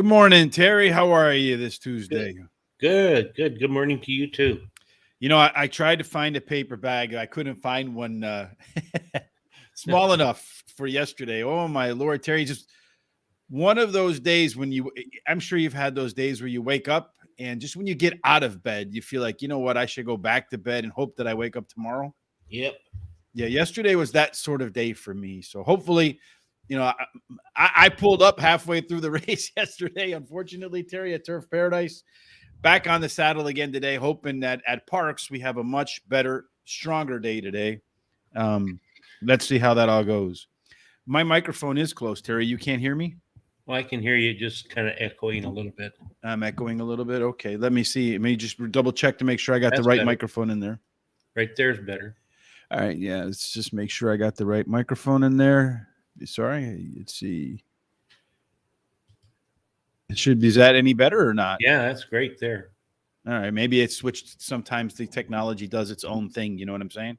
morning, Terry. How are you this Good, Tuesday? good. Good morning to you too. I tried to find a paper bag. I couldn't find one small enough for yesterday. Oh, my Lord, Terry. Just one of those days when I'm sure you've had those days where you wake up and just when you get out of bed, you feel like, you know what, I should go back to bed and hope that I wake up tomorrow. Yep. Yeah, yesterday was that sort of day for me. So hopefully, I pulled up halfway through the race yesterday. Unfortunately, Terry, at Turf Paradise, back on the saddle again today, hoping that at Parx we have a much better, stronger day today. Um, let's see how that all goes. My microphone is close, Terry. You can't hear me? Well, I can hear you just kind of echoing a little bit. I'm echoing a little bit. Okay, let me see. Let me just double check to make sure I got the That's right better. microphone in there. Right there's better. All right, yeah, let's just make sure I got the right microphone in there. Sorry, let's see. It should be. Is that any better or not? Yeah, that's great there. All right, maybe it's switched. Sometimes the technology does its own thing. You know what I'm saying?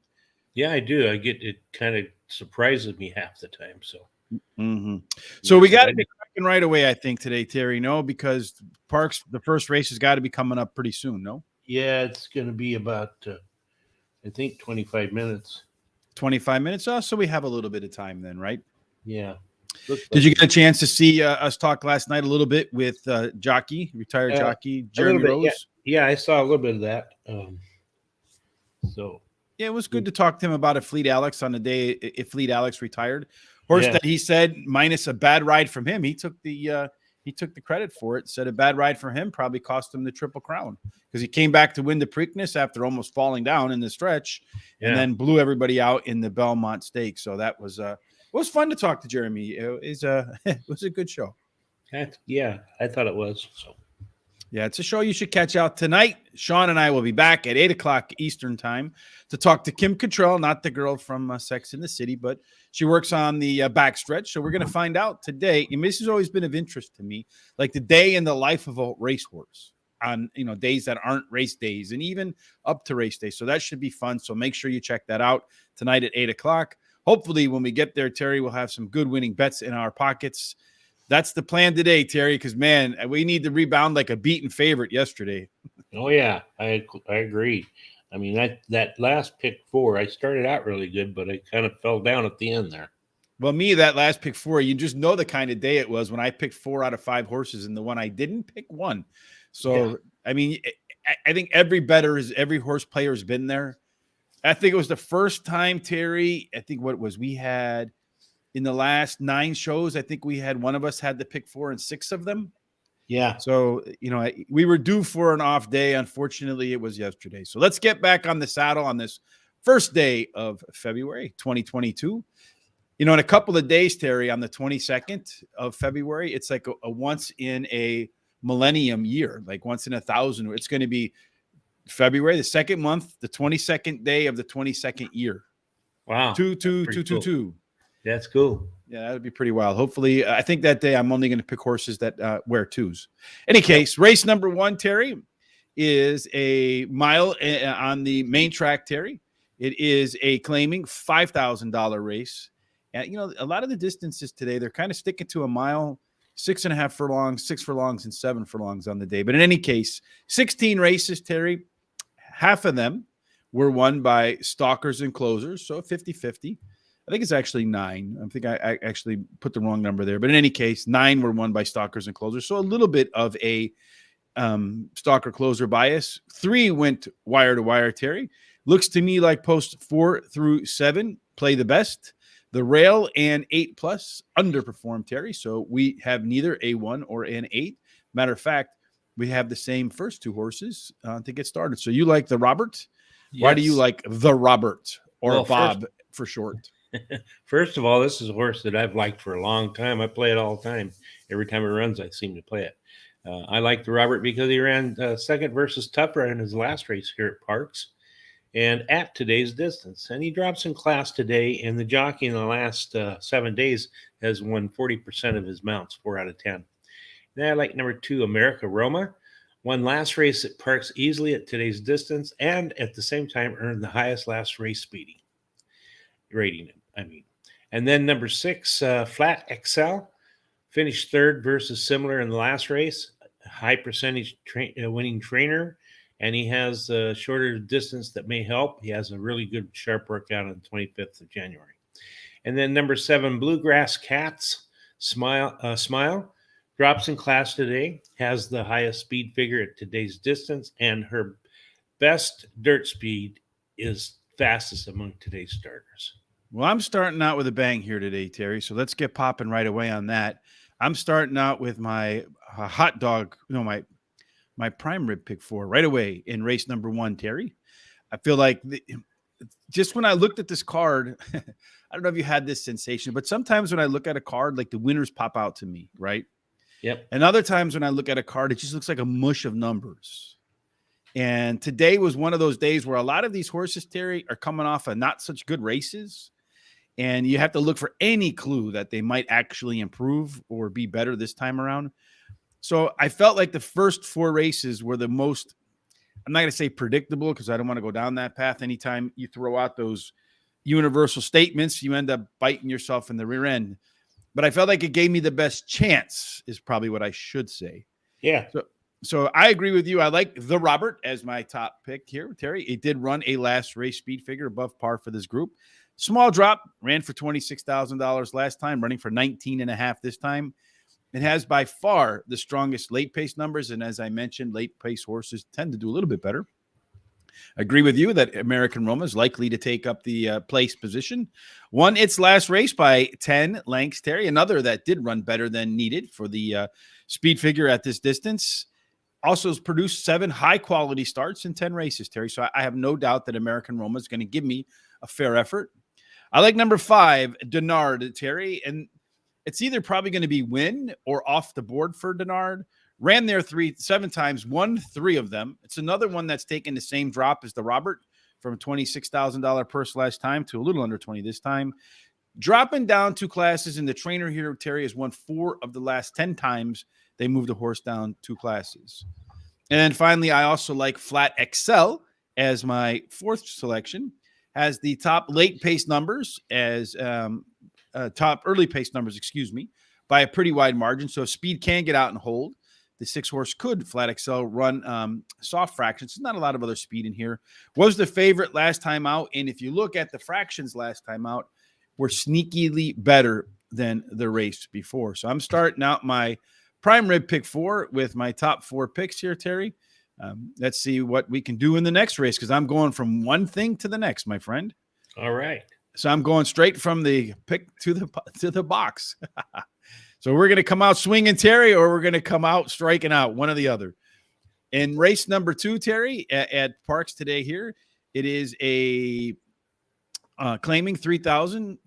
Yeah, I do. I get it. Kind of surprises me half the time. So Mm-hmm. So I'm we got to excited. be cracking right away, I think, today, Terry. No, because Parks, the first race has got to be coming up pretty soon. No, Yeah, it's going to be about I think 25 minutes. 25 minutes. Oh, so we have a little bit of time then, right? Yeah. Looks Did like you get a chance to see us talk last night a little bit with retired uh, jockey a little Jeremy bit. Yeah, Rose? yeah. I saw a little bit of that. So Yeah, it was good to talk to him about a Fleet Alex on the day if Fleet Alex retired. Horse yeah, that he said minus a bad ride from him. He took the credit for it. Said a bad ride for him probably cost him the Triple Crown because he came back to win the Preakness after almost falling down in the stretch, and yeah. then blew everybody out in the Belmont Stakes. So that was it was fun to talk to Jeremy. It was a good show. Yeah. I thought it was. So Yeah, it's a show you should catch out tonight. Sean and I will be back at 8 o'clock Eastern time to talk to Kim Cattrall, not the girl from Sex in the City, but she works on the backstretch. So we're going to find out today. And this has always been of interest to me, like the day in the life of a racehorse on days that aren't race days and even up to race day. So that should be fun. So make sure you check that out tonight at 8 o'clock. Hopefully, when we get there, Terry, we'll have some good winning bets in our pockets. That's the plan today, Terry, because, man, we need to rebound like a beaten favorite yesterday. oh yeah, I agree. I mean that last pick four, I started out really good, but I kind of fell down at the end there. Well, me, that last pick four, you just know the kind of day it was when I picked 4 out of 5 horses, and the one I didn't pick won. Yeah, So, I mean, I think every horse player has been there. I think it was the first time, Terry, I think we had in the last 9 shows, I think we had one of us had to pick 4 and 6 of them. yeah. So, we were due for an off day. Unfortunately, it was yesterday. So let's get back on the saddle on this first day of February 2022. In a couple of days, Terry, on the 22nd of February, it's like a once in a millennium year, like once in 1,000. It's going to be February, the second month, the 22nd day of the 22nd year. Wow, Two, that's two, pretty two, two, cool. two. That's cool. Yeah, that would be pretty wild. Hopefully, I think that day I'm only going to pick horses that wear 2s. Any Yep. case, race number 1, Terry, is a mile on the main track, Terry. It is a claiming $5,000 race. And, a lot of the distances today, they're kind of sticking to a mile, 6.5 furlongs, 6 furlongs, and 7 furlongs on the day. But in any case, 16 races, Terry, half of them were won by stalkers and closers, so 50-50. I think it's actually 9. I think I actually put the wrong number there. But in any case, 9 were won by stalkers and closers. So a little bit of a stalker closer bias. 3 went wire to wire, Terry. Looks to me like post 4 through 7 play the best. The rail and 8+ underperformed, Terry. So we have neither a 1 or an 8. Matter of fact, we have the same first 2 horses to get started. So you like the Robert? Why do you Yes. like the Robert or Well, Bob for short? first of all, this is a horse that I've liked for a long time. I play it all the time. Every time it runs, I seem to play it. I like the Robert because he ran second versus Tupper in his last race here at Parx and at today's distance. And he drops in class today, and the jockey in the last 7 days has won 40% of his mounts, 4 out of 10. Then I like number 2, America Roma. Won last race at Parx easily at today's distance and at the same time earned the highest last race speeding rating. And then number 6, Flat XL. Finished third versus similar in the last race. High percentage winning trainer, and he has a shorter distance that may help. He has a really good sharp workout on the 25th of January. And then number 7, Bluegrass Cats, Smile drops in class today, has the highest speed figure at today's distance, and her best dirt speed is fastest among today's starters. Well, I'm starting out with a bang here today, Terry. So let's get popping right away on that. I'm starting out with my hot dog, my prime rib pick 4 right away in race number 1, Terry. I feel like just when I looked at this card, I don't know if you had this sensation, but sometimes when I look at a card, like the winners pop out to me, right? Yep. And other times when I look at a card, it just looks like a mush of numbers. And today was one of those days where a lot of these horses, Terry, are coming off of not such good races. And you have to look for any clue that they might actually improve or be better this time around. So I felt like the first 4 races were the most, I'm not going to say predictable because I don't want to go down that path. Anytime you throw out those universal statements, you end up biting yourself in the rear end. But I felt like it gave me the best chance is probably what I should say. Yeah. So I agree with you. I like the Robert as my top pick here, Terry. It did run a last race speed figure above par for this group. Small drop, ran for $26,000 last time, running for 19.5 this time. It has by far the strongest late pace numbers. And as I mentioned, late pace horses tend to do a little bit better. I agree with you that American Roma is likely to take up the place position. Won its last race by 10 lengths, Terry. Another that did run better than needed for the speed figure at this distance. Also has produced 7 high-quality starts in 10 races, Terry. So I have no doubt that American Roma is going to give me a fair effort. I like number 5, Denard, Terry. And it's either probably going to be win or off the board for Denard. Ran there 7 times, won 3 of them. It's another one that's taken the same drop as the Robert from a $26,000 purse last time to a little under 20 this time. Dropping down 2 classes, and the trainer here, Terry, has won 4 of the last 10 times they moved the horse down 2 classes. And then finally, I also like Flat XL as my 4th selection. Has the top late pace numbers as top early pace numbers, by a pretty wide margin. So if speed can get out and hold, the 6 horse could Flat XL run soft fractions. There's not a lot of other speed in here. Was the favorite last time out. And if you look at the fractions last time out, were sneakily better than the race before. So I'm starting out my prime rib pick 4 with my top 4 picks here, Terry. Let's see what we can do in the next race because I'm going from one thing to the next, my friend. All right. So I'm going straight from the pick to the box. So we're going to come out swinging, Terry, or we're going to come out striking out, one or the other. In race number 2, Terry, at Parx today here, it is a claiming 3,000,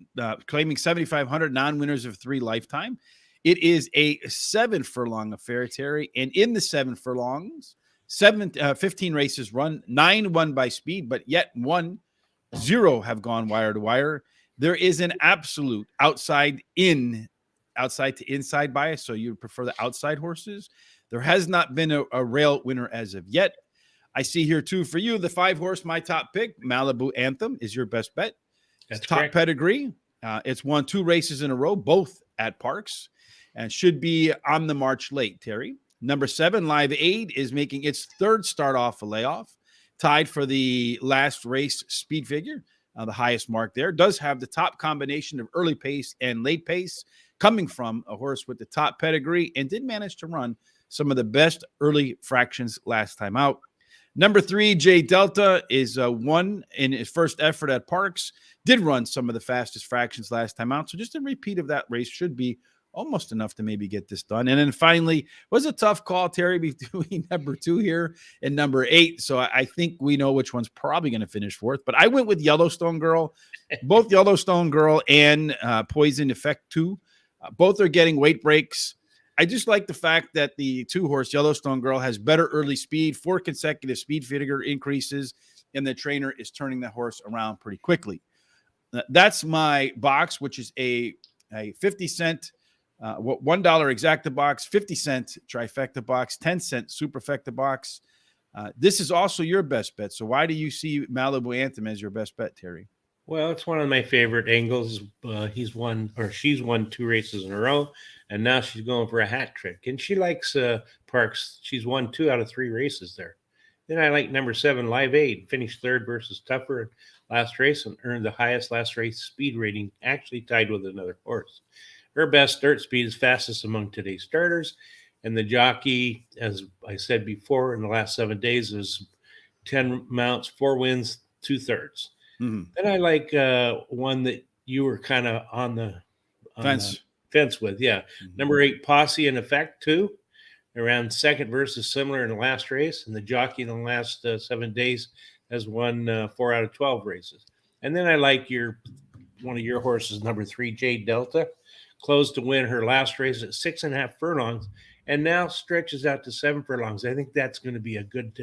claiming 7,500 non-winners of 3 lifetime. It is a 7 furlong affair, Terry, and in the 7 furlongs, 15 races run, 9 won by speed, but yet 0 have gone wire to wire. There is an absolute outside to inside bias, so you prefer the outside horses. There has not been a rail winner as of yet. I see here too for you the 5 horse, my top pick, Malibu Anthem, is your best bet. That's top correct. pedigree. It's won 2 races in a row, both at Parx, and should be on the march late, Terry. Number 7, Live Aid, is making its 3rd start off a layoff, tied for the last race speed figure. The highest mark there does have the top combination of early pace and late pace coming from a horse with the top pedigree and did manage to run some of the best early fractions last time out. Number 3, J Delta, is won in his first effort at Parx, did run some of the fastest fractions last time out. So just a repeat of that race should be almost enough to maybe get this done. And then finally, was a tough call, Terry, between number 2 here and number 8. So I think we know which one's probably going to finish 4th. But I went with Yellowstone Girl. Both Yellowstone Girl and Poison Effect 2. Both are getting weight breaks. I just like the fact that the 2 horse Yellowstone Girl has better early speed, 4 consecutive speed figure increases, and the trainer is turning the horse around pretty quickly. That's my box, which is a 50-cent $1 exacta box, 50-cent trifecta box, 10-cent superfecta box. This is also your best bet. So why do you see Malibu Anthem as your best bet, Terry? Well, it's one of my favorite angles. He's won or she's won 2 races in a row, and now she's going for a hat trick. And she likes Parks. She's won 2 out of 3 races there. Then I like number 7, Live Aid, finished third versus Tougher last race and earned the highest last race speed rating, actually tied with another horse. Her best dirt speed is fastest among today's starters, and the jockey, as I said before, in the last 7 days is 10 mounts, 4 wins, 2/3. Mhm. Then I like one that you were kind of on the Fence. fence with. Yeah, Mhm. number 8, Posse in Effect 2. Around second versus similar in the last race, and the jockey in the last 7 days has won 4 out of 12 races. And then I like one of your horses, number 3, Jade Delta, closed to win her last race at 6.5 furlongs, and now stretches out to 7 furlongs. I think that's going to be a good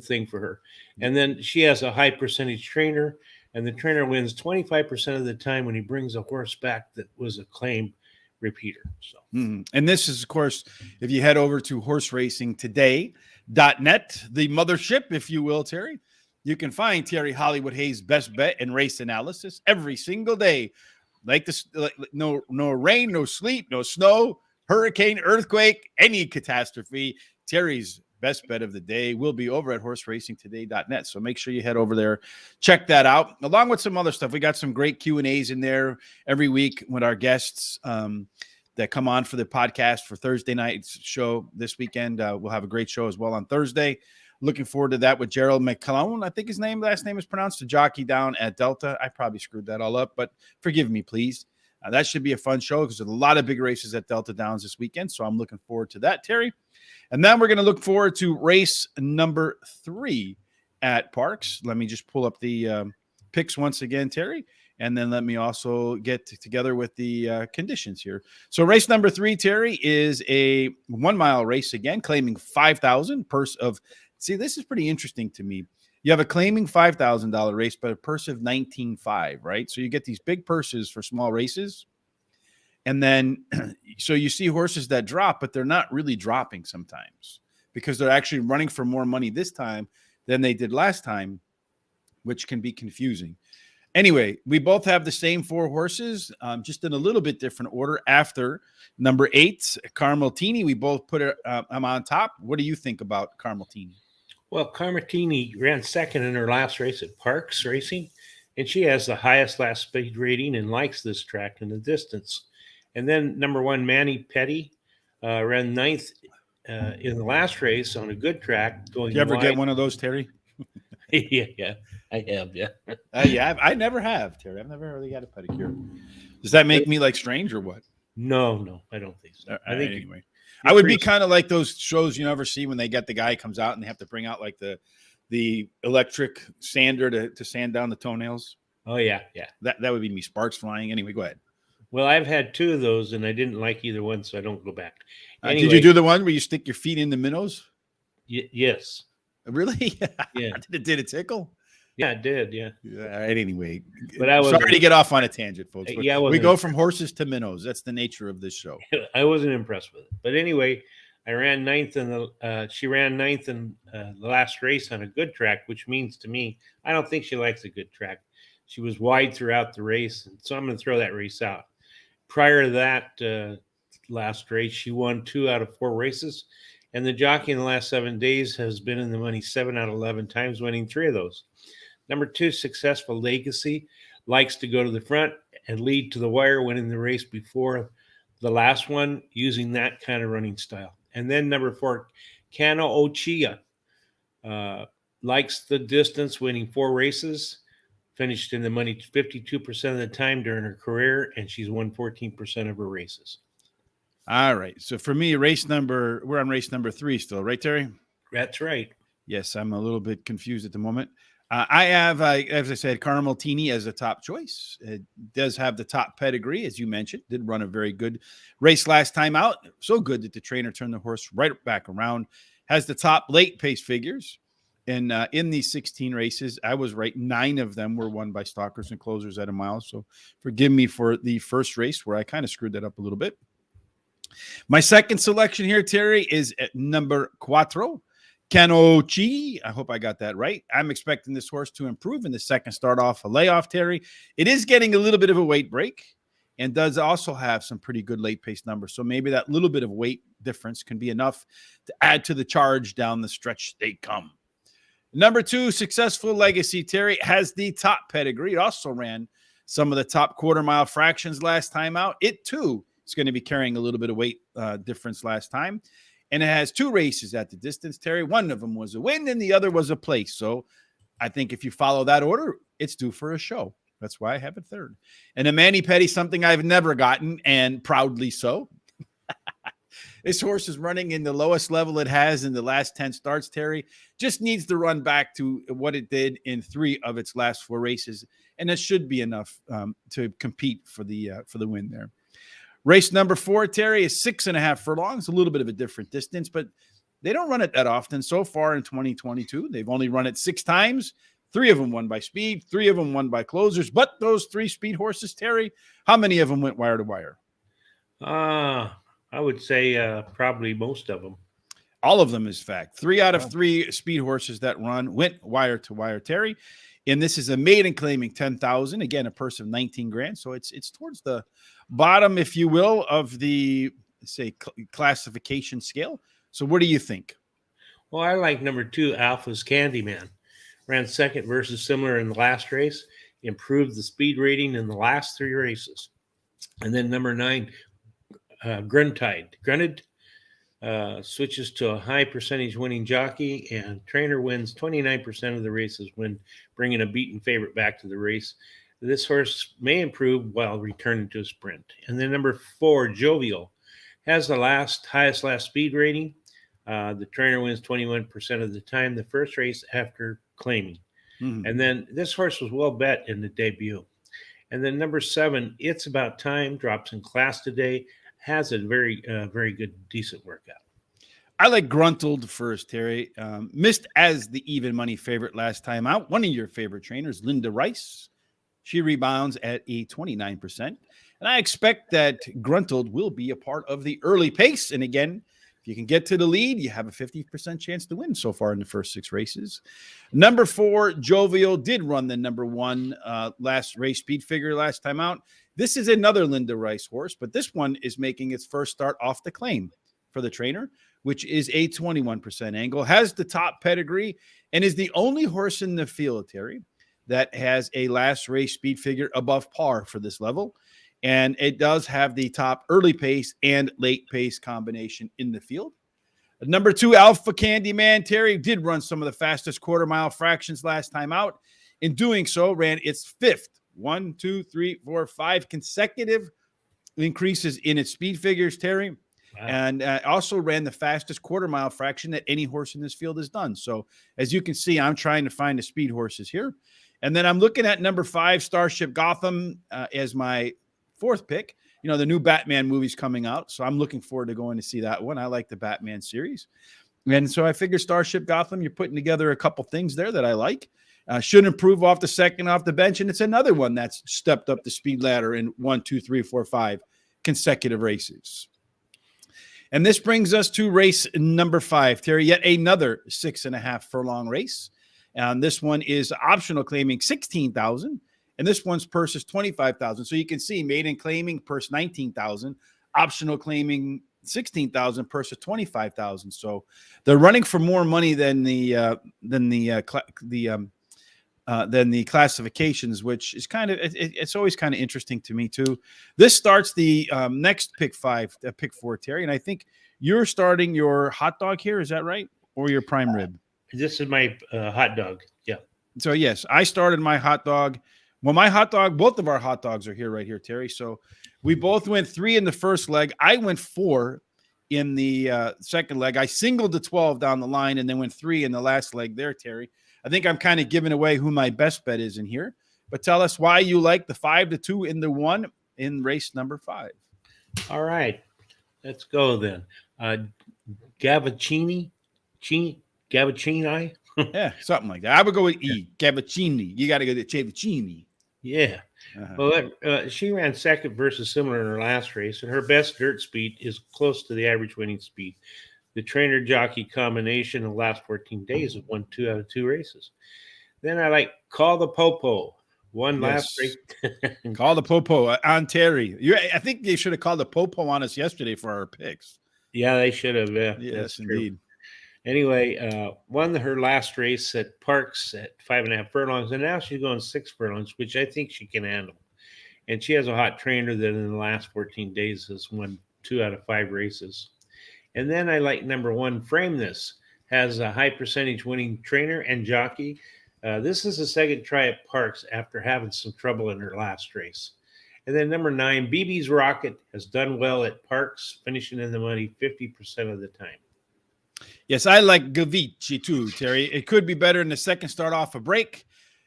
thing for her. And then she has a high percentage trainer, and the trainer wins 25% of the time when he brings a horse back that was a claimed repeater. So. And this is, of course, if you head over to horseracingtoday.net, the mothership, if you will, Terry, you can find Terry Hollywood Hayes' best bet and race analysis every single day. Like this, no rain, no sleet, no snow, hurricane, earthquake, any catastrophe. Terry's best bet of the day will be over at horseracingtoday.net. So make sure you head over there, check that out, along with some other stuff. We got some great Q&As in there every week with our guests that come on for the podcast for Thursday night's show this weekend. We'll have a great show as well on Thursday. Looking forward to that with Gerald McClone. I think his last name is pronounced, the jockey down at Delta. I probably screwed that all up, but forgive me, please. That should be a fun show because there's a lot of big races at Delta Downs this weekend. So I'm looking forward to that, Terry. And then we're going to look forward to race number 3 at Parx. Let me just pull up the picks once again, Terry. And then let me also get together with the conditions here. So race number 3, Terry, is a 1-mile race again, claiming $5,000 purse of. See, this is pretty interesting to me. You have a claiming $5,000 race, but a purse of $19,500, right? So you get these big purses for small races. And then, so you see horses that drop, but they're not really dropping sometimes because they're actually running for more money this time than they did last time, which can be confusing. Anyway, we both have the same 4 horses, just in a little bit different order. After number 8, Carmeltini, we both put it I'm on top. What do you think about Carmeltini? Well, Carmeltini ran second in her last race at Parx Racing, and she has the highest last speed rating and likes this track in the distance. And then number 1, Manny Petty, ran 9th in the last race on a good track. Going Did you ever wide. get one of those, Terry? Yeah, I have. Yeah, yeah, I never have, Terry. I've never really got a pedicure. Does that make me like strange or what? No, I don't think so. I think anyway. I would be kind of like those shows you never see when they get the guy comes out and they have to bring out like the electric sander to sand down the toenails. Oh yeah. That would be me, sparks flying. Anyway, go ahead. Well, I've had 2 of those and I didn't like either one, so I don't go back. Anyway, did you do the one where you stick your feet in the minnows? Yes. Really? Yeah. Did it tickle? Yeah, it did. Yeah. All right. Anyway, but I was sorry to get off on a tangent, folks. Yeah, we go from horses to minnows. That's the nature of this show. I wasn't impressed with it, but anyway, I ran 9th in the. She ran 9th in the last race on a good track, which means to me, I don't think she likes a good track. She was wide throughout the race, and so I'm going to throw that race out. Prior to that last race, she won 2 out of 4 races, and the jockey in the last 7 days has been in the money 7 out of 11 times, winning 3 of those. Number 2, Successful Legacy, likes to go to the front and lead to the wire, winning the race before the last one, using that kind of running style. And then number 4, Kano Ochia, likes the distance, winning 4 races, finished in the money 52% of the time during her career, and she's won 14% of her races. All right. So for me, we're on race number 3 still, right, Terry? That's right. Yes, I'm a little bit confused at the moment. I have, as I said, Carmeltini as a top choice. It does have the top pedigree, as you mentioned. Did run a very good race last time out. So good that the trainer turned the horse right back around. Has the top late pace figures. And in these 16 races, I was right. 9 of them were won by stalkers and closers at a mile. So forgive me for the first race where I kind of screwed that up a little bit. My second selection here, Terry, is at number 4, Kanochi. I hope I got that right. I'm expecting this horse to improve in the second start off a layoff, Terry. It is getting a little bit of a weight break and does also have some pretty good late pace numbers. So maybe that little bit of weight difference can be enough to add to the charge down the stretch they come. Number 2, Successful Legacy, Terry, has the top pedigree. It also ran some of the top quarter mile fractions last time out. It too is going to be carrying a little bit of weight difference last time. And it has 2 races at the distance, Terry. One of them was a win and the other was a place. So I think if you follow that order, it's due for a show. That's why I have it third. And a Mani Petty, something I've never gotten, and proudly so. This horse is running in the lowest level it has in the last 10 starts, Terry. Just needs to run back to what it did in 3 of its last 4 races, and that should be enough to compete for the win there. Race number 4, Terry, is 6.5 furlongs, a little bit of a different distance, but they don't run it that often. So far in 2022, they've only run it 6 times. 3 of them won by speed, 3 of them won by closers. But those 3 speed horses, Terry, how many of them went wire to wire? I would say probably most of them. All of them, is fact. 3 out of 3 speed horses that run went wire to wire, Terry. And this is a maiden claiming 10,000. Again, a purse of 19 grand. So it's towards the bottom, if you will, of the, say, classification scale. So what do you think? Well, I like number 2, Alpha's Candyman. Ran second versus similar in the last race. Improved the speed rating in the last 3 races. And then number 9, Grunted switches to a high percentage winning jockey, and trainer wins 29% of the races when bringing a beaten favorite back to the race. This horse may improve while returning to a sprint. And then number 4, Jovial, has the highest last speed rating. The trainer wins 21% of the time the first race after claiming. Mm-hmm. And then this horse was well bet in the debut. And then number 7, It's About Time, drops in class today. Has a very good, decent workout. I like Gruntled first, Terry. Missed as the even money favorite last time out. One of your favorite trainers, Linda Rice. She rebounds at a 29%. And I expect that Gruntled will be a part of the early pace. And again, if you can get to the lead, you have a 50% chance to win so far in the first 6 races. Number 4, Jovial, did run the number 1 last race speed figure last time out. This is another Linda Rice horse, but this one is making its first start off the claim for the trainer, which is a 21% angle, has the top pedigree, and is the only horse in the field, Terry, that has a last race speed figure above par for this level. And it does have the top early pace and late pace combination in the field. Number 2, Alpha Candyman, Terry, did run some of the fastest quarter mile fractions last time out. In doing so, ran its 5th, 5 consecutive increases in its speed figures, Terry. Wow. And also ran the fastest quarter mile fraction that any horse in this field has done. So as you can see, I'm trying to find the speed horses here. And then I'm looking at number 5, Starship Gotham, as my 4th pick. You know, the new Batman movie's coming out, so I'm looking forward to going to see that one. I like the Batman series. And so I figure Starship Gotham, you're putting together a couple things there that I like. Should improve off the second off the bench, and it's another one that's stepped up the speed ladder in 1, 2, 3, 4, 5 consecutive races. And this brings us to race number 5, Terry, yet another 6.5 furlong race. And this one is optional claiming 16,000, and this one's purse is 25,000. So you can see maiden claiming purse 19,000, optional claiming 16,000, purse of 25,000. So they're running for more money than the classifications, which is kind of, it's always kind of interesting to me too. This starts the next pick 4, Terry, and I think you're starting your hot dog here. Is that right? Or your prime rib? This is my hot dog. Yeah. So yes, I started my hot dog. Well, my hot dog, both of our hot dogs are here right here, Terry. So we both went 3 in the first leg. I went 4 in the second leg. I singled the 12 down the line and then went 3 in the last leg there, Terry. I think I'm kind of giving away who my best bet is in here. But tell us why you like the 5-2 in the 1 in race number 5. All right. Let's go then. Gavaccini? Yeah, something like that. I would go with E. Gavaccini. You got to go to Gavaccini. Yeah. Well, she ran second versus similar in her last race, and her best dirt speed is close to the average winning speed. The trainer jockey combination in the last 14 days have won 2 out of 2 races. Then I like Call the Popo. One last Yes. race. Call the Popo on Terry. I think they should have called the Popo on us yesterday for our picks. Yeah, they should have. Yeah, that's Yes, true. indeed. Anyway, won her last race at Parx at 5.5 furlongs, and now she's going 6 furlongs, which I think she can handle. And she has a hot trainer that in the last 14 days has won 2 out of 5 races. And then I like number 1, Frame This. Has a high percentage winning trainer and jockey. This is the second try at Parx after having some trouble in her last race. And then number 9, BB's Rocket has done well at Parx, finishing in the money 50% of the time. Yes, I like Gavici too, Terry. It could be better in the second start off a break.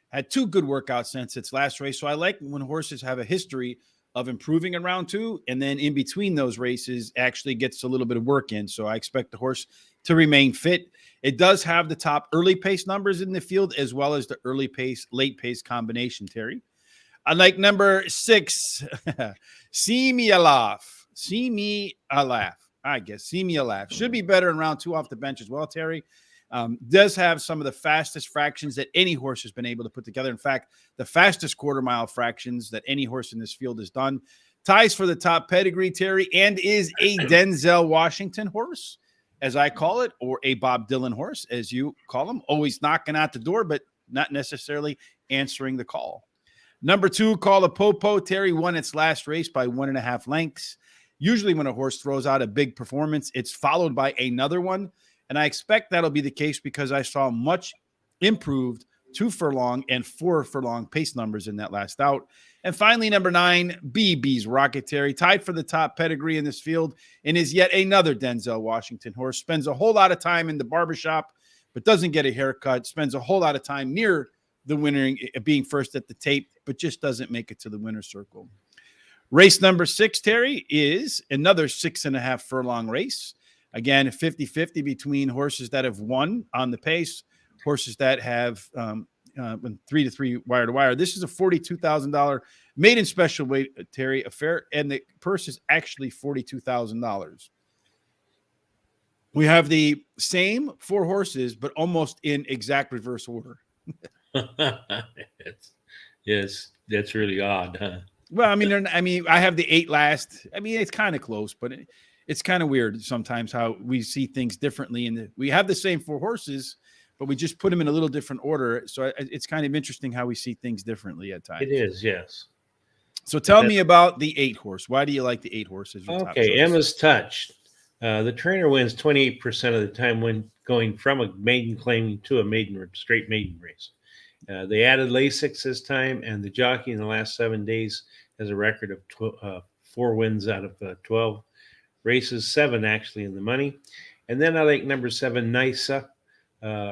Had 2 good workouts since its last race. So I like when horses have a history of improving in round 2, and then in between those races actually gets a little bit of work in. So I expect the horse to remain fit. It does have the top early pace numbers in the field as well as the early pace, late pace combination, Terry. I like number 6, See Me a Laugh. See Me a Laugh. I guess See Me a Laugh. Should be better in round 2 off the bench as well, Terry. Does have some of the fastest fractions that any horse has been able to put together. In fact, the fastest quarter mile fractions that any horse in this field has done. Ties for the top pedigree, Terry, and is a Denzel Washington horse, as I call it, or a Bob Dylan horse, as you call him. Always knocking at the door, but not necessarily answering the call. Number 2, Call the Popo. Terry won its last race by 1.5 lengths. Usually when a horse throws out a big performance, it's followed by another one. And I expect that'll be the case because I saw much improved 2 furlong and 4 furlong pace numbers in that last out. And finally, number 9, BB's Rocket, Terry, tied for the top pedigree in this field and is yet another Denzel Washington horse. Spends a whole lot of time in the barbershop, but doesn't get a haircut. Spends a whole lot of time near the winner, being first at the tape, but just doesn't make it to the winner's circle. Race number 6, Terry, is another 6.5 furlong race. Again, 50-50 between horses that have won on the pace, horses that have 3-3 wire to wire. This is a $42,000 maiden special weight, Terry, affair, and the purse is actually $42,000. We have the same 4 horses, but almost in exact reverse order. Yes, that's really odd, huh? Well, I mean, I have the 8 last. I mean, it's kind of close, but it's kind of weird sometimes how we see things differently. And we have the same 4 horses, but we just put them in a little different order. So it's kind of interesting how we see things differently at times. It is, yes. So tell me about the 8 horse. Why do you like the 8 horse as your top choice? Emma's Touch. The trainer wins 28% of the time when going from a maiden claiming to a straight maiden race. They added Lasix this time, and the jockey in the last 7 days has a record of 4 wins out of 12 races, 7 actually in the money. And then I like number 7, Nisa.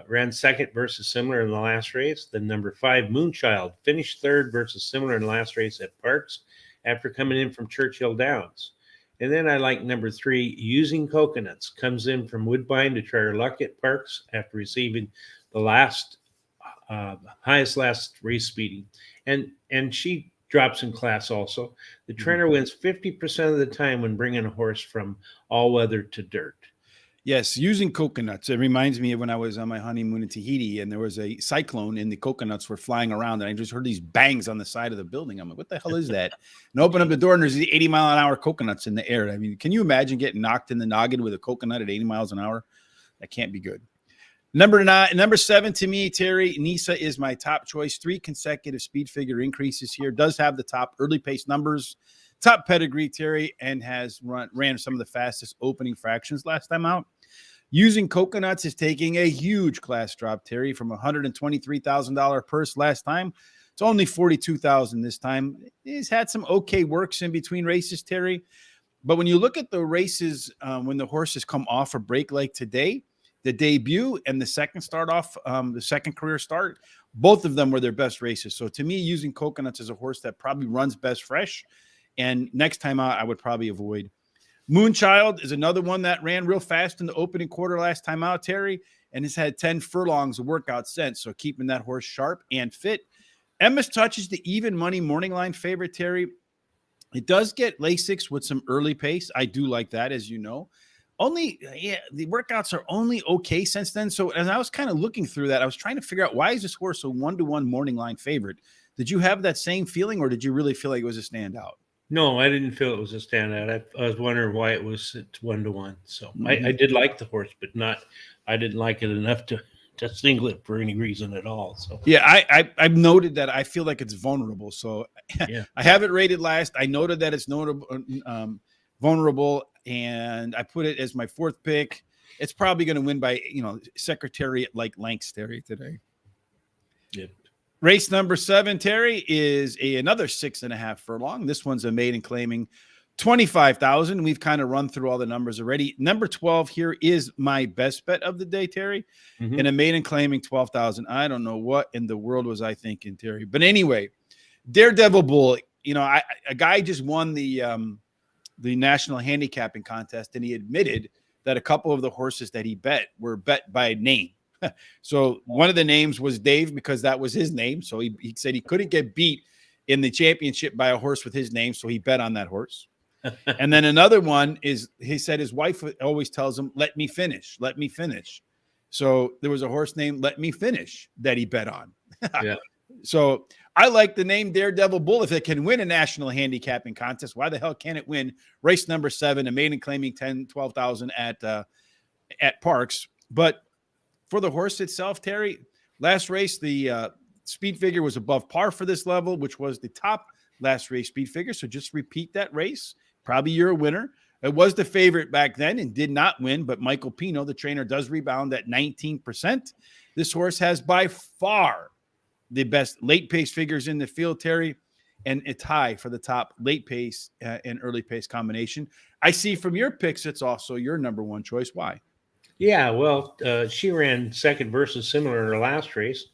Ran second versus similar in the last race. Then number 5, Moonchild, finished third versus similar in the last race at Parx after coming in from Churchill Downs. And then I like number 3, Using Coconuts, comes in from Woodbine to try her luck at Parx after receiving the highest last race speeding. And she drops in class also. The trainer wins 50% of the time when bringing a horse from all weather to dirt. Yes, Using Coconuts. It reminds me of when I was on my honeymoon in Tahiti and there was a cyclone and the coconuts were flying around and I just heard these bangs on the side of the building. I'm like, what the hell is that? And open up the door and there's the 80-mile-an-hour coconuts in the air. I mean, can you imagine getting knocked in the noggin with a coconut at 80 miles an hour? That can't be good. Number 7 to me, Terry, Nisa is my top choice. 3 consecutive speed figure increases here. Does have the top early pace numbers. Top pedigree, Terry, and has ran some of the fastest opening fractions last time out. Using Coconuts is taking a huge class drop, Terry, from $123,000 purse last time to only $42,000 this time. He's had some okay works in between races, Terry. But when you look at the races when the horses come off a break like today, the debut and the second start off, the second career start, both of them were their best races. So to me, Using Coconuts is a horse that probably runs best fresh. And next time out, I would probably avoid. Moonchild is another one that ran real fast in the opening quarter last time out, Terry, and has had 10 furlongs of workout since. So keeping that horse sharp and fit. Emma's Touch is the even money morning line favorite, Terry. It does get Lasix with some early pace. I do like that, as you know. the workouts are only okay since then. So as I was kind of looking through that, I was trying to figure out, why is this horse a 1-to-1 morning line favorite? Did you have that same feeling, or did you really feel like it was a standout? No, I didn't feel it was a standout. I was wondering why it was at 1-to-1. So I Mhm. did like the horse, but I didn't like it enough to single it for any reason at all. So Yeah, I've noted that I feel like it's vulnerable. So yeah, I have it rated last. I noted that it's vulnerable, and I put it as my fourth pick. It's probably going to win by Secretariat like lengths, Terry, today. yeah. Race number 7, Terry, is another 6.5 furlong. This one's a maiden claiming 25,000. We've kind of run through all the numbers already. Number 12 here is my best bet of the day, Terry. Mm-hmm. And a maiden claiming 12,000. I don't know what in the world was I thinking, Terry. But anyway, Daredevil Bull. A guy just won the national handicapping contest, and he admitted that a couple of the horses that he bet were bet by name. So one of the names was Dave, because that was his name. So he said he couldn't get beat in the championship by a horse with his name, so he bet on that horse. And then another one is, he said his wife always tells him, let me finish, let me finish. So there was a horse named Let Me Finish that he bet on. Yeah. So I like the name Daredevil Bull. If it can win a national handicapping contest, why the hell can't it win race number 7, a maiden claiming 12,000 at Parx? But for the horse itself, Terry, last race, the speed figure was above par for this level, which was the top last race speed figure. So just repeat that race. Probably you're a winner. It was the favorite back then and did not win, but Michael Pino, the trainer, does rebound at 19%. This horse has by far the best late pace figures in the field, Terry, and a tie for the top late pace and early pace combination. I see from your picks, it's also your number one choice. Why? Yeah, well, she ran second versus similar in her last race,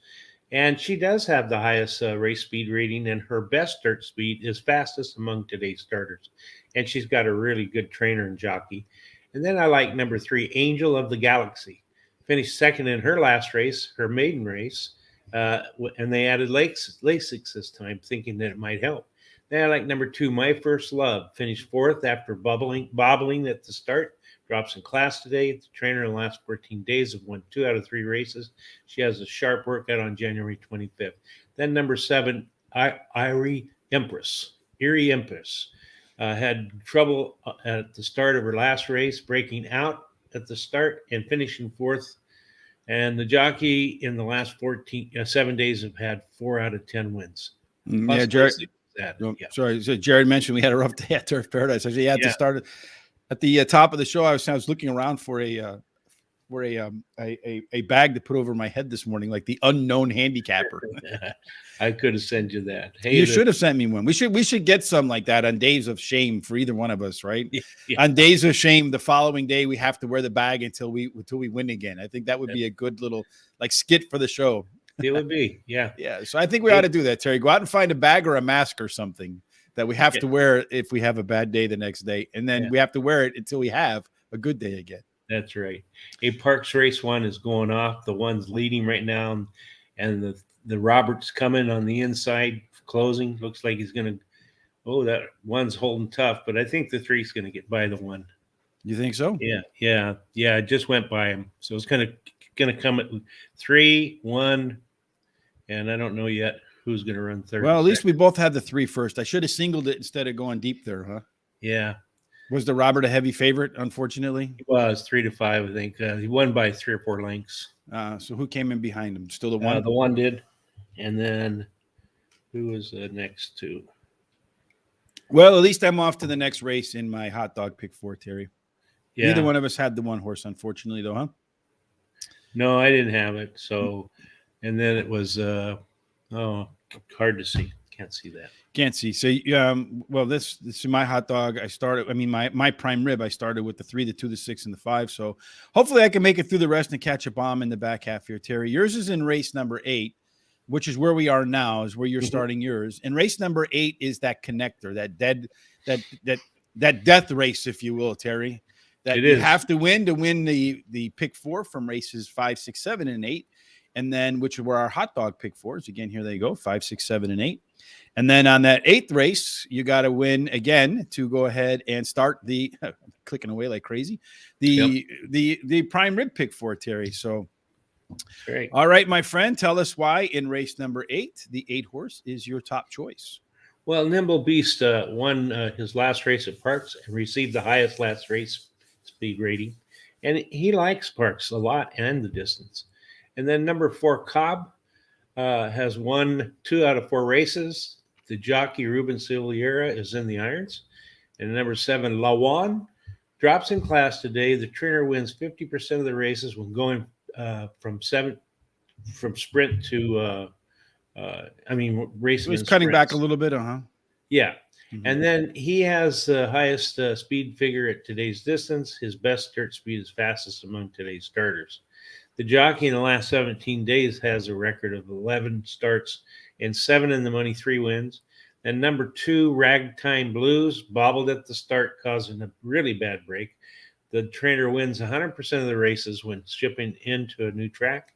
and she does have the highest race speed rating, and her best start speed is fastest among today's starters. And she's got a really good trainer and jockey. And then I like number 3, Angel of the Galaxy. Finished second in her last race, her maiden race, and they added Lasix this time, thinking that it might help. Then I like number 2, My First Love. Finished fourth after bobbling at the start. Drops in class today. The trainer in the last 14 days have won 2 out of 3 races. She has a sharp workout on January 25th. Then number 7, Erie Empress. Had trouble at the start of her last race, breaking out at the start and finishing fourth. And the jockey in the last 7 days have had 4 out of 10 wins. Yeah, Jared. Yeah. Sorry, so Jared mentioned we had a rough day at Turf Paradise. Actually, he had to start at the top of the show. I was looking around for a bag to put over my head this morning, like the unknown handicapper. I could have sent you that. Hey, you should have sent me one. We should get some like that on days of shame for either one of us, right? Yeah. On days of shame, the following day we have to wear the bag until we win again. I think that would be a good little like skit for the show. It would be, yeah. Yeah. So I think we ought to do that, Terry. Go out and find a bag or a mask or something that we have to wear if we have a bad day the next day. And then we have to wear it until we have a good day again. That's right. A Parx race 1 is going off. The one's leading right now, and the Robert's coming on the inside, closing. Looks like he's going to – that one's holding tough, but I think the 3's going to get by the 1. You think so? Yeah. It just went by him. So it's going to come at 3, 1, and I don't know yet who's going to run third. Well, at least we both had the 3 first. I should have singled it instead of going deep there, huh? Yeah. Was the Robert a heavy favorite, unfortunately? He was 3-5, I think. He won by 3 or 4 lengths. So who came in behind him? Still the 1? The 1 did. And then who was next to? Well, at least I'm off to the next race in my hot dog pick 4, Terry. Yeah. Neither one of us had the 1 horse, unfortunately, though, huh? No, I didn't have it. So, and then it was, hard to see. Can't see that. Can't see. So, well, this is my hot dog. My prime rib, I started with the 3, the 2, the 6, and the 5. So hopefully I can make it through the rest and catch a bomb in the back half here, Terry. Yours is in race number 8, which is where we are now, is where you're starting yours. And race number 8 is that connector, that death race, if you will, Terry. That you have to win the pick 4 from races 5, 6, 7, and 8. and then which were our hot dog pick fours. Again, here they go, 5, 6, 7, and 8. And then on that 8th race, you got to win again to go ahead and start the clicking away like crazy. The prime rib pick four, Terry. So, Great. All right, my friend, tell us why in race number 8, the 8 horse is your top choice. Well, Nimble Beast won his last race at Parx and received the highest last race speed rating. And he likes Parx a lot and the distance. And then number 4, Cobb, has won 2 out of 4 races. The jockey Ruben Silveira is in the irons. And number 7, Lawan, drops in class today. The trainer wins 50% of the races when going from sprint to racing. It was cutting back a little bit, Yeah. Mm-hmm. And then he has the highest speed figure at today's distance. His best dirt speed is fastest among today's starters. The jockey in the last 17 days has a record of 11 starts and 7 in the money, 3 wins. And number 2, Ragtime Blues, bobbled at the start, causing a really bad break. The trainer wins 100% of the races when shipping into a new track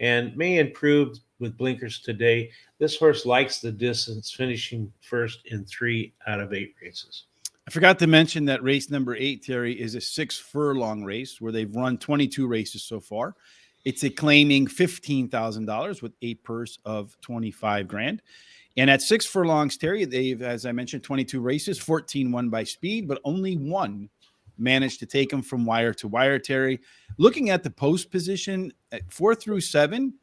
and may improve with blinkers today. This horse likes the distance, finishing first in 3 out of 8 races. I forgot to mention that race number 8, Terry, is a 6-furlong race where they've run 22 races so far. It's a claiming $15,000 with a purse of $25,000. And at 6 furlongs, Terry, they've, as I mentioned, 22 races, 14 won by speed, but only 1 managed to take them from wire to wire, Terry. Looking at the post position, at 4 through 7,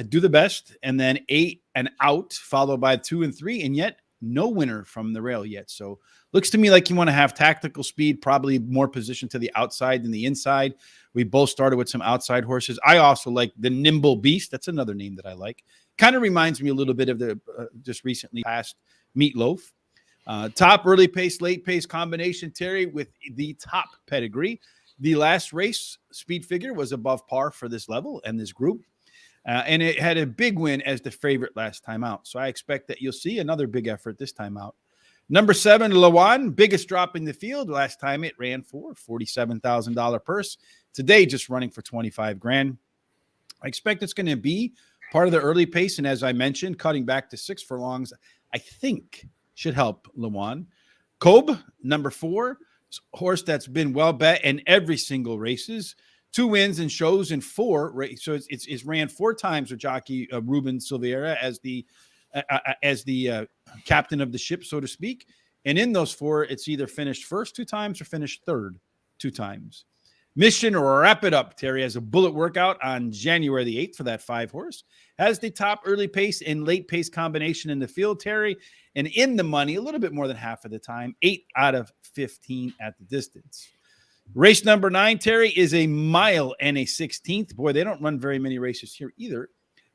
do the best, and then 8 and out, followed by 2 and 3, and yet no winner from the rail yet. So looks to me like you want to have tactical speed, probably more position to the outside than the inside. We both started with some outside horses. I also like the Nimble Beast. That's another name that I like. Kind of reminds me a little bit of the just recently passed Meatloaf. Top early pace, late pace combination, Terry, with the top pedigree. The last race speed figure was above par for this level and this group. And it had a big win as the favorite last time out. So I expect that you'll see another big effort this time out. Number 7, Lawan, biggest drop in the field. Last time it ran for $47,000 purse. Today, just running for $25,000. I expect it's going to be part of the early pace. And as I mentioned, cutting back to 6 furlongs, I think should help Lawan. Kobe, number 4, horse that's been well bet in every single races. 2 wins and shows in 4 races. So it's ran 4 times with jockey Ruben Silveira as the captain of the ship, so to speak. And in those 4, it's either finished first 2 times or finished third 2 times. Mission Wrap It Up, Terry, has a bullet workout on January the 8th for that 5 horse. Has the top early pace and late pace combination in the field, Terry. And in the money, a little bit more than half of the time, 8 out of 15 at the distance. Race number 9, Terry, is a mile and a 16th. Boy, they don't run very many races here either.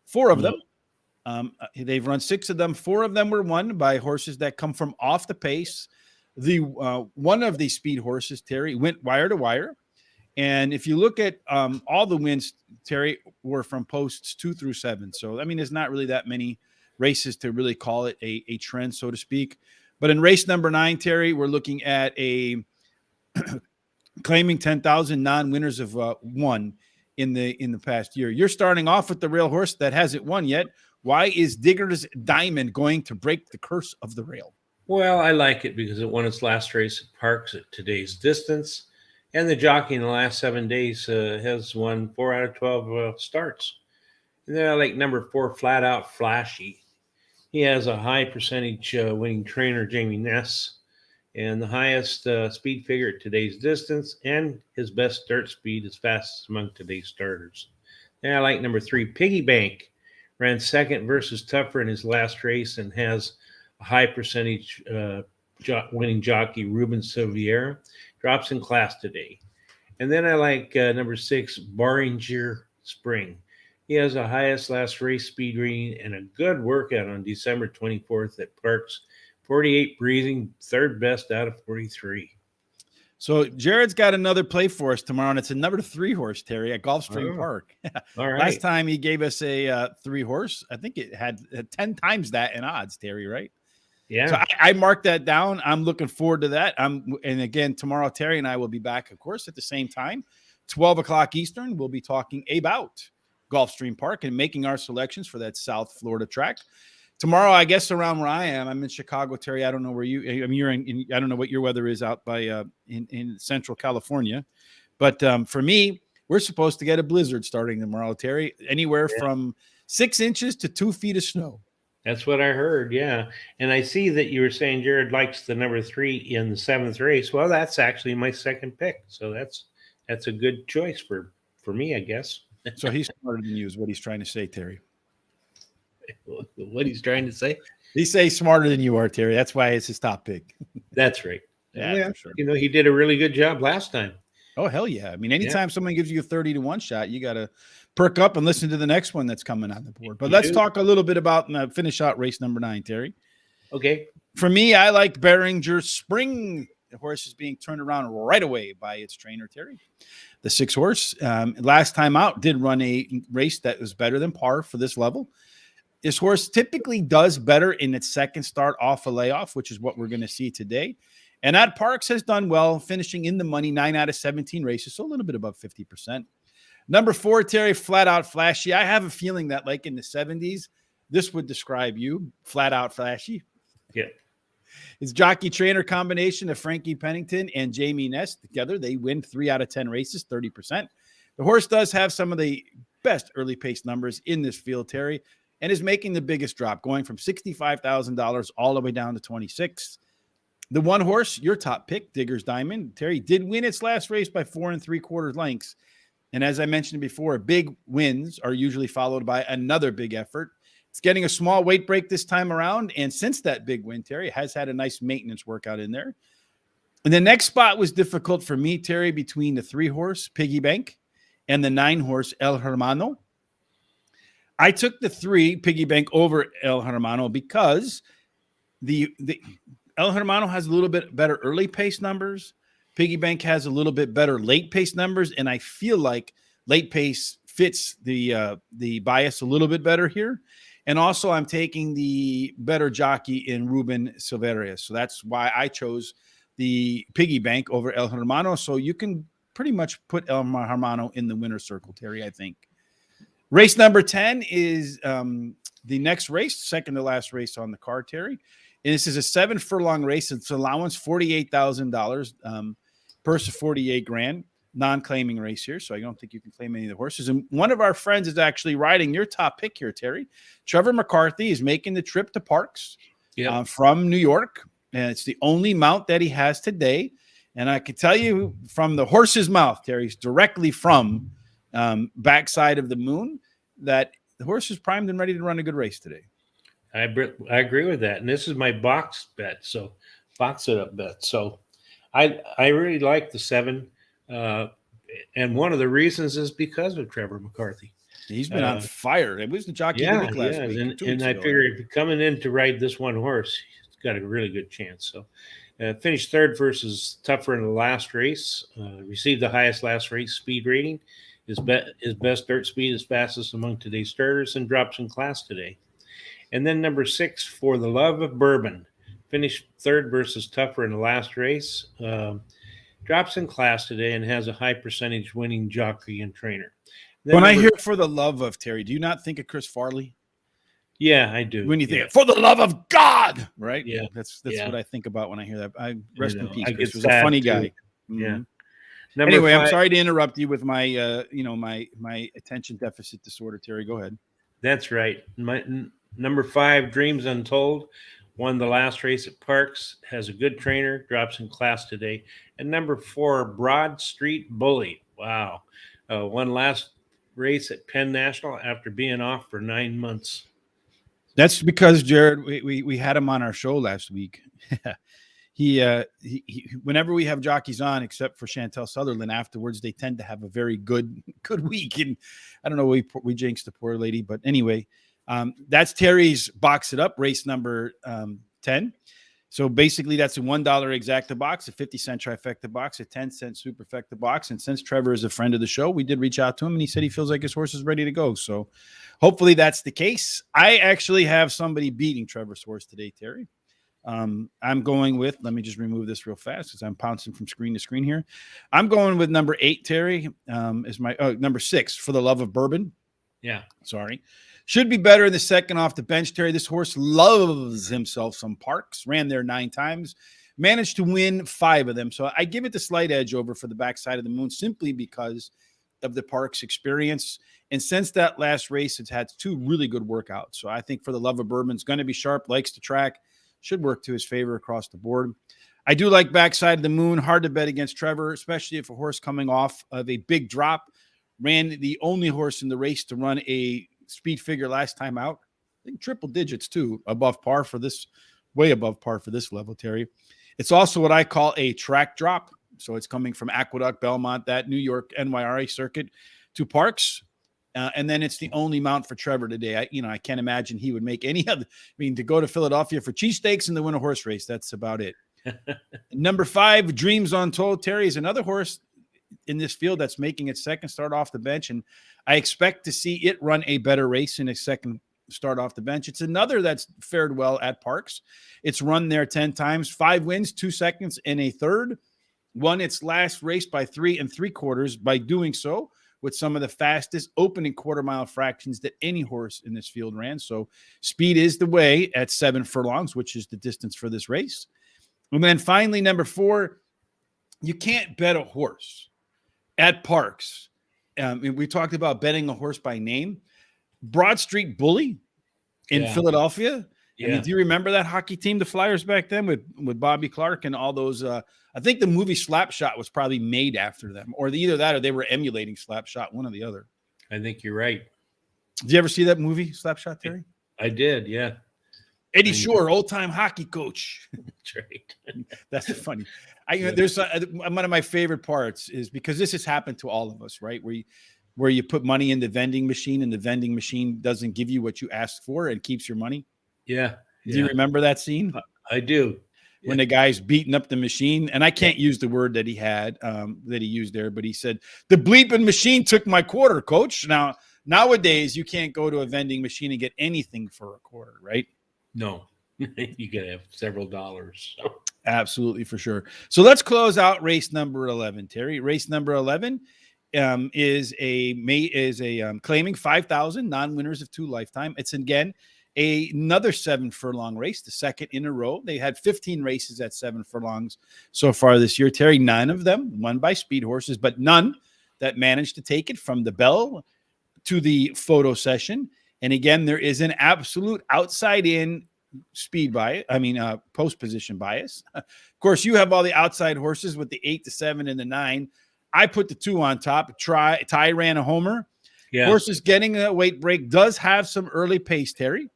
4 of them. They've run 6 of them. 4 of them were won by horses that come from off the pace. The one of these speed horses, Terry, went wire to wire. And if you look at all the wins, Terry, were from posts 2 through 7. So, I mean, there's not really that many races to really call it a trend, so to speak. But in race number 9, Terry, we're looking at a claiming 10,000 non-winners of 1 in the past year. You're starting off with the rail horse that hasn't won yet. Why is Digger's Diamond going to break the curse of the rail? Well, I like it because it won its last race at Parx at today's distance. And the jockey in the last 7 days has won 4 out of 12 starts. And then I like number 4, Flat Out Flashy. He has a high percentage winning trainer, Jamie Ness, and the highest speed figure at today's distance, and his best dirt speed is fastest among today's starters. And I like number 3, Piggy Bank. Ran second versus Tougher in his last race and has a high percentage winning jockey, Ruben Silveira. Drops in class today. And then I like number 6, Barringer Spring. He has the highest last race speed reading and a good workout on December 24th at Parx. 48 breathing, 3rd best out of 43. So Jared's got another play for us tomorrow, and it's a number 3 horse, Terry, at Gulfstream Park. All right. Last time he gave us a 3 horse. I think it had 10 times that in odds, Terry, right? Yeah. So I marked that down. I'm looking forward to that. And again, tomorrow, Terry and I will be back, of course, at the same time, 12 o'clock Eastern. We'll be talking about Gulfstream Park and making our selections for that South Florida track. Tomorrow, I guess around where I am, I'm in Chicago, Terry. I don't know where you. I mean, you're in I don't know what your weather is out by in Central California, but for me, we're supposed to get a blizzard starting tomorrow, Terry. Anywhere from 6 inches to 2 feet of snow. That's what I heard. Yeah. And I see that you were saying Jared likes the number 3 in the 7th race. Well, that's actually my second pick. So that's a good choice for me, I guess. So he's smarter than you, is what he's trying to say, Terry. What he's trying to say? He says smarter than you are, Terry. That's why it's his top pick. That's right. Yeah, for sure. You know, he did a really good job last time. Oh, hell yeah. I mean, anytime someone gives you a 30-1 shot, you got to perk up and listen to the next one that's coming on the board. But let's talk a little bit about finish out race number 9, Terry. Okay. For me, I like Behringer Spring. The horse is being turned around right away by its trainer, Terry. The 6 horse, last time out, did run a race that was better than par for this level. This horse typically does better in its second start off a layoff, which is what we're going to see today. And at Parx has done well, finishing in the money 9 out of 17 races, so a little bit above 50%. Number 4, Terry, Flat Out Flashy. I have a feeling that, like in the 70s, this would describe you, Flat Out Flashy. Yeah. It's jockey trainer combination of Frankie Pennington and Jamie Ness together. They win 3 out of 10 races, 30%. The horse does have some of the best early pace numbers in this field, Terry, and is making the biggest drop, going from $65,000 all the way down to 26. The 1 horse, your top pick, Digger's Diamond, Terry, did win its last race by 4 3/4 lengths. And as I mentioned before, big wins are usually followed by another big effort. It's getting a small weight break this time around. And since that big win, Terry has had a nice maintenance workout in there. And the next spot was difficult for me, Terry, between the 3 horse, Piggy Bank, and the 9 horse, El Hermano. I took the 3 Piggy Bank over El Hermano because the El Hermano has a little bit better early pace numbers. Piggy Bank has a little bit better late pace numbers, and I feel like late pace fits the bias a little bit better here. And also, I'm taking the better jockey in Ruben Silveria, so that's why I chose the Piggy Bank over El Hermano. So you can pretty much put El Hermano in the winner's circle, Terry. I think. Race number 10 is the next race, second to last race on the card, Terry. And this is a 7 furlong race. It's allowance $48,000, purse of $48,000, non-claiming race here. So I don't think you can claim any of the horses. And one of our friends is actually riding your top pick here, Terry. Trevor McCarthy is making the trip to Parx from New York. And it's the only mount that he has today. And I can tell you from the horse's mouth, Terry, directly from backside of the moon, that the horse is primed and ready to run a good race today. I agree with that. And this is my box bet. So box it up bet. So I really like the 7. And one of the reasons is because of Trevor McCarthy. He's been on fire. It was the jockey of the week last week. And I figured coming in to ride this 1 horse, he's got a really good chance. So finished 3rd versus Tougher in the last race. Received the highest last race speed rating. His best dirt speed is fastest among today's starters and drops in class today. And then number 6, For the Love of Bourbon, finished 3rd versus Tougher in the last race. Drops in class today and has a high percentage winning jockey and trainer. When I hear For the Love of, Terry, do you not think of Chris Farley? Yeah, I do. When you think For the Love of God, right? Yeah, that's what I think about when I hear that. I rest in peace. Chris was a funny guy. Mm-hmm. Yeah. Anyway, 5, I'm sorry to interrupt you with my my attention deficit disorder, Terry. Go ahead. That's right. Number 5, Dreams Untold, won the last race at Parx, has a good trainer, drops in class today. And number 4, Broad Street Bully. Wow. Won last race at Penn National after being off for 9 months. That's because, Jared, we had him on our show last week. He whenever we have jockeys on, except for Chantel Sutherland, afterwards they tend to have a very good week. And I don't know, we jinxed the poor lady, but anyway, that's Terry's box it up race number 10. So basically, that's a $1 exacta box, a 50-cent trifecta box, a 10-cent superfecta box. And since Trevor is a friend of the show, we did reach out to him, and he said he feels like his horse is ready to go. So hopefully that's the case. I actually have somebody beating Trevor's horse today, Terry. I'm going with, let me just remove this real fast because I'm bouncing from screen to screen here. I'm going with number 8, Terry, is my number 6, For the Love of Bourbon. Yeah. Sorry. Should be better in the second off the bench, Terry. This horse loves himself some Parx. Ran there 9 times. Managed to win 5 of them. So I give it the slight edge over for the backside of the moon simply because of the Parx experience. And since that last race, it's had 2 really good workouts. So I think for the love of bourbon, it's going to be sharp, likes to track, should work to his favor across the board. I do like backside of the moon. Hard to bet against Trevor, especially if a horse coming off of a big drop ran the only horse in the race to run a speed figure last time out. I think triple digits too, above par for this, way above par for this level, Terry. It's also what I call a track drop. So it's coming from Aqueduct, Belmont, that New York NYRA circuit to Parx. And then it's the only mount for Trevor today. I can't imagine he would make any other. I mean, to go to Philadelphia for cheesesteaks and to win a horse race, that's about it. Number 5, Dreams Untold, Terry, is another horse in this field that's making its second start off the bench, and I expect to see it run a better race in its second start off the bench. It's another that's fared well at Parx. It's run there 10 times, 5 wins, 2 seconds, and a third. Won its last race by 3 3/4 by doing so with some of the fastest opening quarter mile fractions that any horse in this field ran. So speed is the way at 7 furlongs, which is the distance for this race. And then finally, number 4, you can't bet a horse at Parx. We talked about betting a horse by name. Broad Street Bully in Philadelphia. Yeah. I mean, do you remember that hockey team, the Flyers, back then with Bobby Clark and all those? I think the movie Slapshot was probably made after them, or either that or they were emulating Slapshot, one or the other. I think you're right. Did you ever see that movie Slapshot, Terry? I did, yeah. Eddie Shore, old-time hockey coach. That's right. That's funny. There's one of my favorite parts is because this has happened to all of us, right? Where you put money in the vending machine and the vending machine doesn't give you what you asked for and keeps your money. Yeah. Do you remember that scene? I do. When the guy's beating up the machine, and I can't use the word that he had, that he used there, but he said, "The bleeping machine took my quarter, coach." Now, nowadays, you can't go to a vending machine and get anything for a quarter, right? No. You got to have several dollars. So. Absolutely, for sure. So let's close out race number 11, Terry. Race number 11 is claiming 5,000 non-winners of 2 lifetime. It's again another 7 furlong race, the second in a row. They had 15 races at 7 furlongs so far this year, Terry. 9 of them won by speed horses, but none that managed to take it from the bell to the photo session. And again, there is an absolute outside-in speed bias. Post position bias. Of course, you have all the outside horses with the 8, the 7, and the 9. I put the 2 on top. Ty ran a homer. Yeah. Horses getting a weight break does have some early pace, Terry.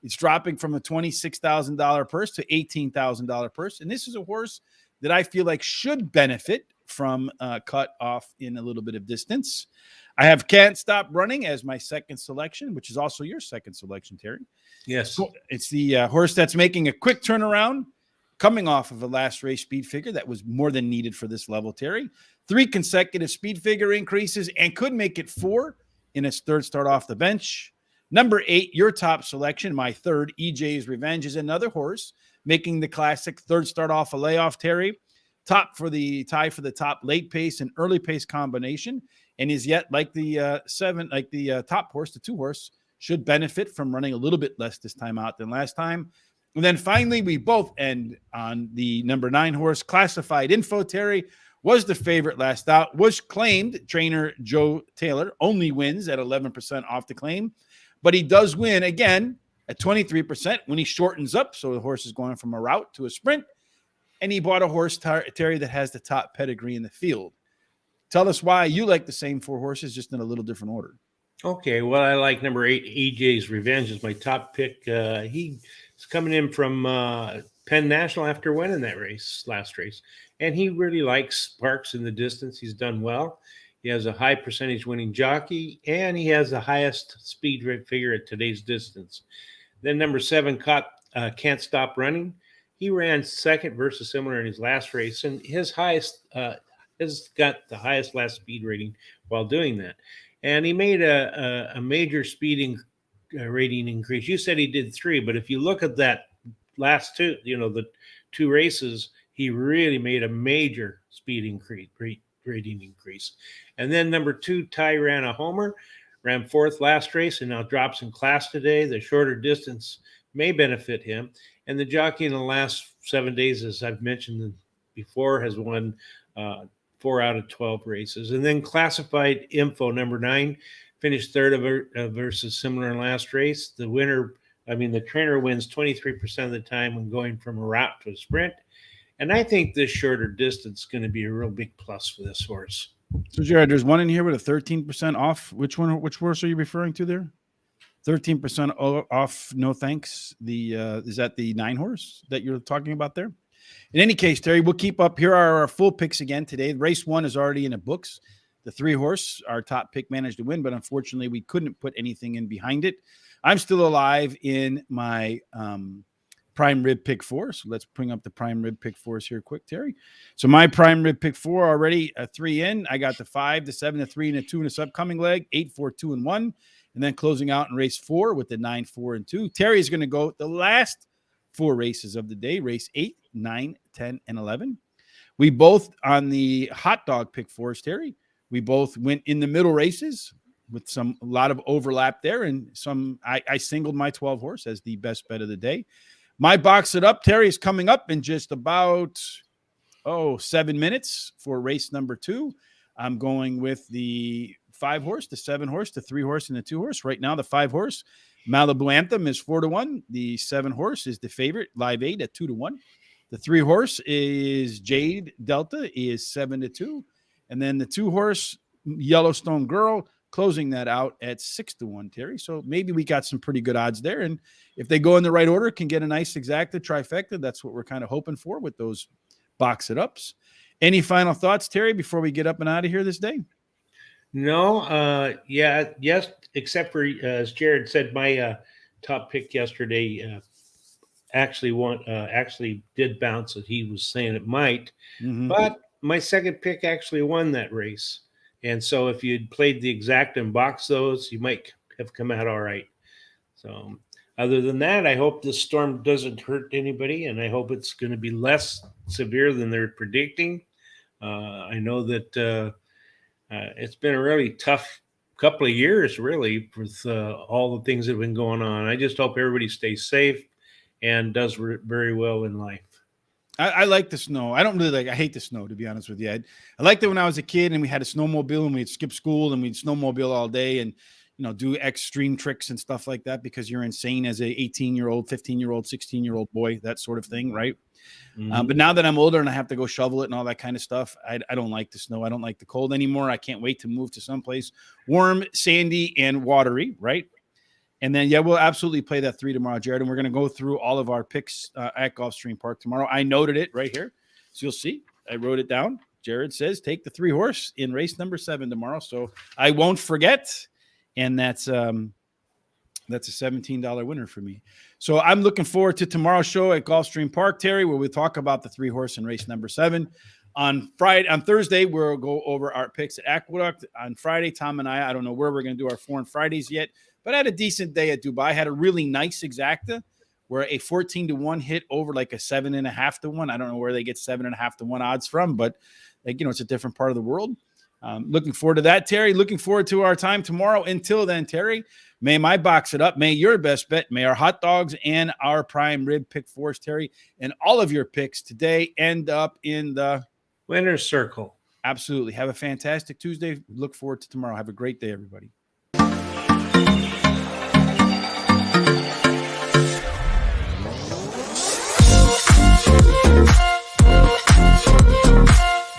It's dropping from a $26,000 purse to $18,000 purse. And this is a horse that I feel like should benefit from cut off in a little bit of distance. I have Can't Stop Running as my second selection, which is also your second selection, Terry. Yes. So it's the horse that's making a quick turnaround, coming off of a last race speed figure that was more than needed for this level, Terry. 3 consecutive speed figure increases and could make it 4 in its third start off the bench. Number 8, your top selection, my third, EJ's Revenge, is another horse making the classic third start off a layoff, Terry. Tie for the top late pace and early pace combination, and is yet like the top horse, the 2 horse, should benefit from running a little bit less this time out than last time. And then finally, we both end on the number 9 horse, Classified Info, Terry. Was the favorite last out, was claimed. Trainer Joe Taylor only wins at 11% off the claim, but he does win again at 23% when he shortens up. So the horse is going from a route to a sprint, and he bought a horse, Terry, that has the top pedigree in the field. Tell us why you like the same 4 horses, just in a little different order. Okay, well, I like number 8, EJ's Revenge, is my top pick. He's coming in from Penn National after winning that last race. And he really likes Parx in the distance. He's done well. He has a high percentage winning jockey, and he has the highest speed rate figure at today's distance. Then number 7, Can't Stop Running. He ran second versus similar in his last race, and his highest has got the highest last speed rating while doing that. And he made a major speeding rating increase. You said he did 3, but if you look at that last 2, the 2 races, he really made a major speed increase, rating increase. And then number 2, Ty ran a homer. ran fourth last race and now drops in class today. The shorter distance may benefit him. And the jockey in the last 7 days, as I've mentioned before, has won 4 out of 12 races. And then classified info number 9 finished third versus similar in last race. The trainer wins 23% of the time when going from a route to a sprint. And I think this shorter distance is going to be a real big plus for this horse. So, Jared, there's one in here with a 13% off. Which horse are you referring to there? 13% off, no thanks. Is that the 9 horse that you're talking about there? In any case, Terry, we'll keep up. Here are our full picks again today. Race 1 is already in the books. The 3 horse, our top pick, managed to win, but unfortunately, we couldn't put anything in behind it. I'm still alive in my prime rib pick 4. So let's bring up the prime rib pick 4s here quick, Terry. So my prime rib pick 4 already, a 3 in. I got the 5, the 7, the 3, and the 2 in this upcoming leg, 8, 4, 2, and 1. And then closing out in race 4 with the 9, 4, and 2. Terry is going to go the last 4 races of the day, race 8, 9, 10, and 11. We both on the hot dog pick 4s, Terry. We both went in the middle races with a lot of overlap there. And I singled my 12 horse as the best bet of the day. My box it up, Terry, is coming up in just about 7 minutes for race number 2. I'm going with the 5 horse, the 7 horse, the 3 horse, and the 2 horse. Right now, the 5 horse, Malibu Anthem, is 4-1. The 7 horse is the favorite, Live 8 at 2-1. The 3 horse is Jade Delta, is 7-2. And then the 2 horse, Yellowstone Girl, closing that out at 6-1, Terry. So maybe we got some pretty good odds there. And if they go in the right order, can get a nice exacta trifecta. That's what we're kind of hoping for with those box it ups. Any final thoughts, Terry, before we get up and out of here this day? No, yes, except for as Jared said, my top pick yesterday actually did bounce that he was saying it might, but my second pick actually won that race. And so if you'd played the exact and boxed those, you might have come out all right. So other than that, I hope this storm doesn't hurt anybody, and I hope it's going to be less severe than they're predicting. I know that it's been a really tough couple of years, really, with all the things that have been going on. I just hope everybody stays safe and does very well in life. I like the snow. I hate the snow, to be honest with you. I liked it when I was a kid and we had a snowmobile and we'd skip school and we'd snowmobile all day and, do extreme tricks and stuff like that because you're insane as a 18-year-old, 15-year-old, 16-year-old boy, that sort of thing, right? But now that I'm older and I have to go shovel it and all that kind of stuff, I don't like the snow. I don't like the cold anymore. I can't wait to move to someplace warm, sandy, and watery, right? And then, we'll absolutely play that 3 tomorrow, Jared. And we're going to go through all of our picks at Gulfstream Park tomorrow. I noted it right here. So you'll see. I wrote it down. Jared says, take the 3 horse in race number 7 tomorrow. So I won't forget. And that's a $17 winner for me. So I'm looking forward to tomorrow's show at Gulfstream Park, Terry, where we talk about the 3 horse in race number 7. On Thursday, we'll go over our picks at Aqueduct. On Friday, Tom and I don't know where we're going to do our Foreign Fridays yet, but I had a decent day at Dubai. I had a really nice exacta where a 14-1 hit over like a 7.5-1. I don't know where they get 7.5-1 odds from, but it's a different part of the world. Looking forward to that, Terry. Looking forward to our time tomorrow. Until then, Terry, may my box it up. May your best bet, may our hot dogs and our prime rib pick 4s, Terry, and all of your picks today end up in the winner's circle. Absolutely. Have a fantastic Tuesday. Look forward to tomorrow. Have a great day, everybody.